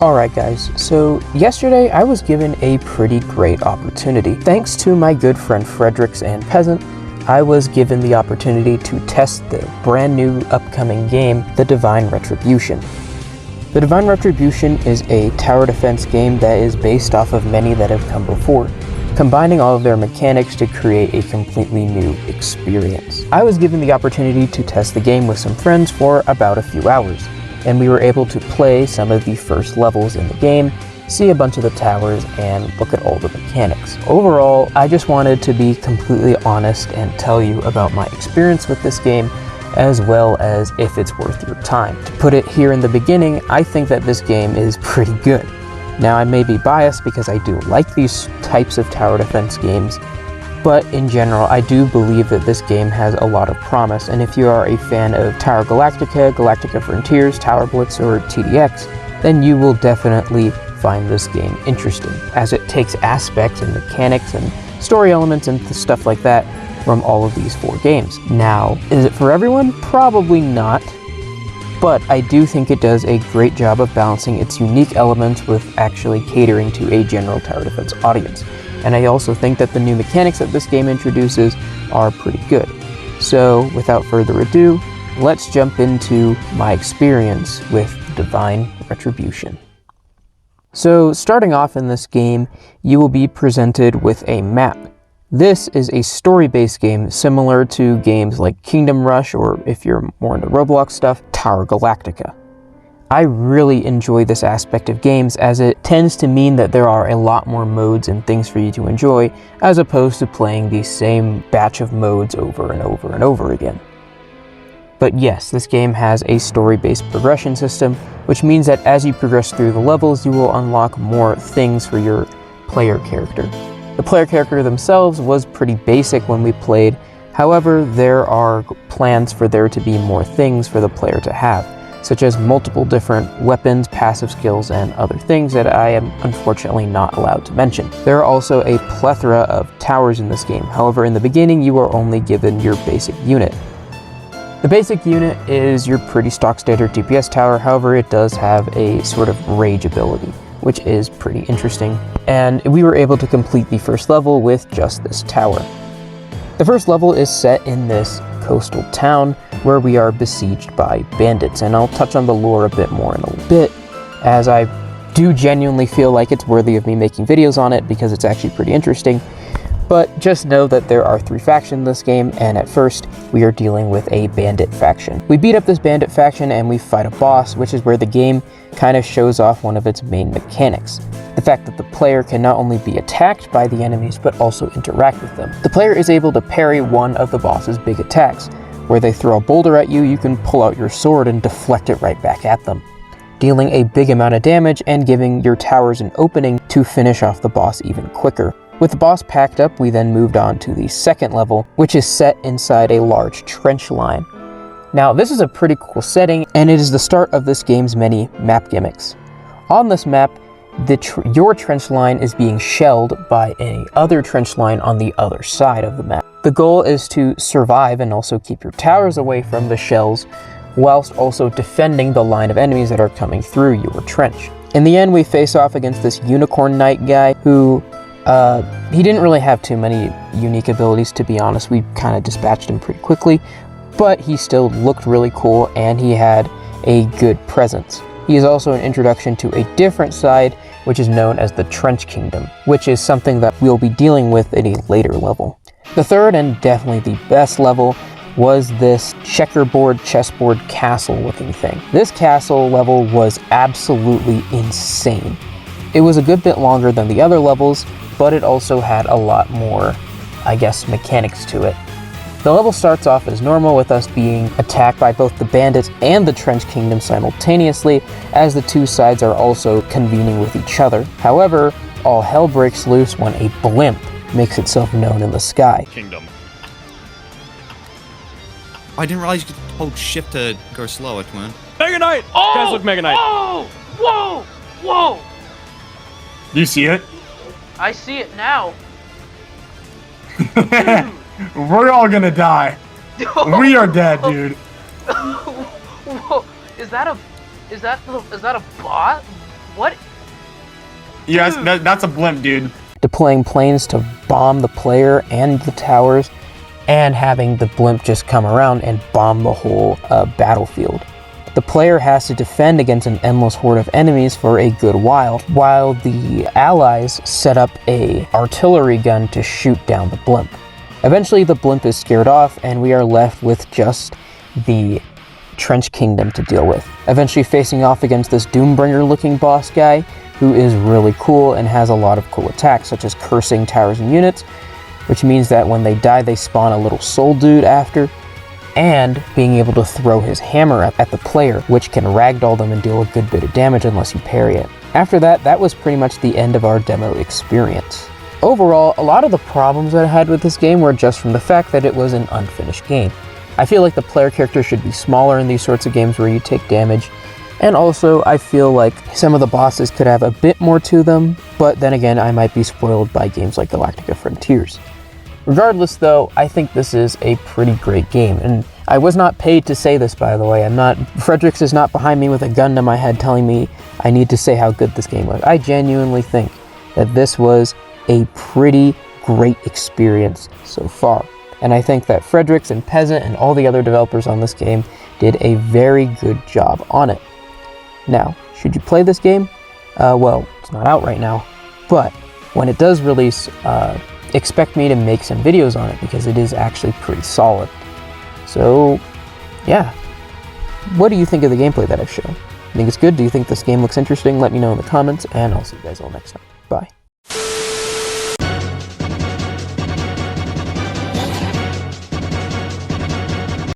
Alright guys, so yesterday I was given a pretty great opportunity. Thanks to my good friend Fredericks and Peasant, I was given the opportunity to test the brand new upcoming game, The Divine Retribution. The Divine Retribution is a tower defense game that is based off of many that have come before, combining all of their mechanics to create a completely new experience. I was given the opportunity to test the game with some friends for about a few hours, and we were able to play some of the first levels in the game, see a bunch of the towers, and look at all the mechanics. Overall, I just wanted to be completely honest and tell you about my experience with this game, as well as if it's worth your time. To put it here in the beginning, I think that this game is pretty good. Now, I may be biased because I do like these types of tower defense games, but in general, I do believe that this game has a lot of promise, and if you are a fan of Tower Galactica, Galactica Frontiers, Tower Blitz, or TDX, then you will definitely find this game interesting, as it takes aspects and mechanics and story elements and stuff like that from all of these four games. Now, is it for everyone? Probably not, but I do think it does a great job of balancing its unique elements with actually catering to a general tower defense audience. And I also think that the new mechanics that this game introduces are pretty good. So, without further ado, let's jump into my experience with Divine Retribution. So, starting off in this game, you will be presented with a map. This is a story-based game similar to games like Kingdom Rush, or if you're more into Roblox stuff, Tower Galactica. I really enjoy this aspect of games, as it tends to mean that there are a lot more modes and things for you to enjoy, as opposed to playing the same batch of modes over and over and over again. But yes, this game has a story-based progression system, which means that as you progress through the levels, you will unlock more things for your player character. The player character themselves was pretty basic when we played, however, there are plans for there to be more things for the player to have, such as multiple different weapons, passive skills, and other things that I am unfortunately not allowed to mention. There are also a plethora of towers in this game, however in the beginning you are only given your basic unit. The basic unit is your pretty stock standard DPS tower, however it does have a sort of rage ability, which is pretty interesting, and we were able to complete the first level with just this tower. The first level is set in this coastal town where we are besieged by bandits, and I'll touch on the lore a bit more in a little bit, as I do genuinely feel like it's worthy of me making videos on it because it's actually pretty interesting. But just know that there are 3 factions in this game, and at first we are dealing with a bandit faction. We beat up this bandit faction and we fight a boss, which is where the game kind of shows off one of its main mechanics. The fact that the player can not only be attacked by the enemies, but also interact with them. The player is able to parry one of the boss's big attacks. Where they throw a boulder at you, you can pull out your sword and deflect it right back at them, dealing a big amount of damage and giving your towers an opening to finish off the boss even quicker. With the boss packed up, we then moved on to the second level, which is set inside a large trench line. Now, this is a pretty cool setting, and it is the start of this game's many map gimmicks. On this map, your trench line is being shelled by another trench line on the other side of the map. The goal is to survive and also keep your towers away from the shells, whilst also defending the line of enemies that are coming through your trench. In the end, we face off against this Unicorn Knight guy who he didn't really have too many unique abilities, to be honest. We kind of dispatched him pretty quickly, but he still looked really cool and he had a good presence. He is also an introduction to a different side, which is known as the Trench Kingdom, which is something that we'll be dealing with at a later level. The third, and definitely the best level, was this checkerboard, chessboard, castle looking thing. This castle level was absolutely insane. It was a good bit longer than the other levels, but it also had a lot more, I guess, mechanics to it. The level starts off as normal, with us being attacked by both the bandits and the Trench Kingdom simultaneously, as the two sides are also convening with each other. However, all hell breaks loose when a blimp makes itself known in the sky. Kingdom. I didn't realize you could hold shift to go slow, Twin. Mega Knight! Oh! Guys, look, Mega Knight. Whoa! Whoa! Whoa! Do you see it? I see it now. We're all gonna die. We are dead, dude. Whoa! Is that a bot? What? Yes, that's a blimp, dude. Deploying planes to bomb the player and the towers, and having the blimp just come around and bomb the whole battlefield. The player has to defend against an endless horde of enemies for a good while the allies set up a artillery gun to shoot down the blimp. Eventually the blimp is scared off and we are left with just the Trench Kingdom to deal with. Eventually facing off against this Doombringer looking boss guy who is really cool and has a lot of cool attacks such as cursing towers and units, which means that when they die they spawn a little soul dude after, and being able to throw his hammer at the player, which can ragdoll them and deal a good bit of damage unless you parry it. After that, that was pretty much the end of our demo experience. Overall, a lot of the problems that I had with this game were just from the fact that it was an unfinished game. I feel like the player character should be smaller in these sorts of games where you take damage, and also I feel like some of the bosses could have a bit more to them, but then again, I might be spoiled by games like Galactica Frontiers. Regardless though, I think this is a pretty great game, and I was not paid to say this, by the way. Fredericks is not behind me with a gun to my head telling me I need to say how good this game was. I genuinely think that this was a pretty great experience so far. And I think that Fredericks and Peasant and all the other developers on this game did a very good job on it. Now, should you play this game? Well, it's not out right now, but when it does release, expect me to make some videos on it because it is actually pretty solid. So, yeah. What do you think of the gameplay that I've shown? Think it's good? Do you think this game looks interesting? Let me know in the comments, and I'll see you guys all next time. Bye.